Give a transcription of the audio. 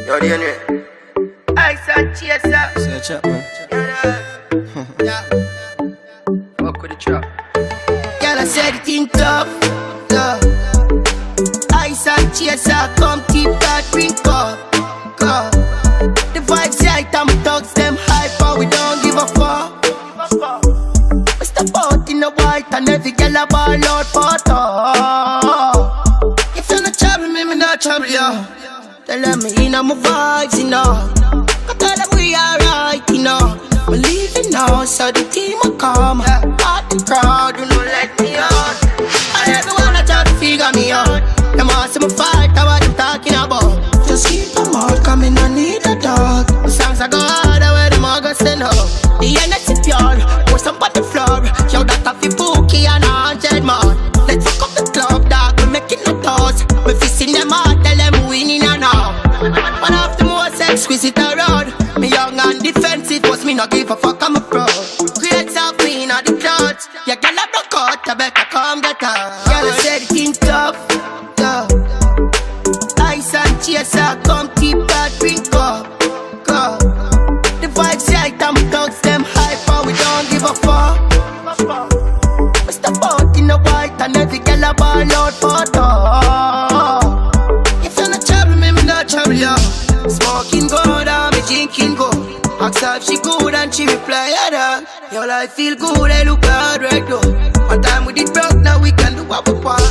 Yo, DNA. Ice and chaser. Search up, man. Yeah. Fuck with the trap. Girl, I said it in tough. Ice and chaser, come keep that drink up. The vibes right, I'm thugs, them hype, but we don't give a fuck. We step out in the white and every girl a ball out for talk. If you're not trouble me, me not trouble you. Tell them me in my vibes, you know. Go tell them we alright, you know. We leaving now, so the team will come. Out the crowd, do not let me out. And everyone a try to figure me out. Them want some fight, that's what I'm talking about. Just keep them out, coming, I need a dog. The songs I go harder where them all go send up. The energy pure, pour some on the floor. Yo, that a fi bookie and 100 more. Let's fuck up the club, dog, we making the toast. We fisting them out, tell them winning and all. One of the most exquisite around. Me young and defensive, but me not give a fuck, I'm a pro. Create some queen of the clothes. You girl a broke out, I better come get her. Girl, I said it in tough. Ice and chaser, come keep that drink up. The vibes right, I'm thugs, them hype, but we don't give a fuck. We step out in the white and every girl a ball out for talk. If you're not trouble me, me not trouble you. Smoking good and me drinking good. Ask her if she good and she reply, yeah, your life feel good, I look hard right now. One time we did broke, now we can do what we want.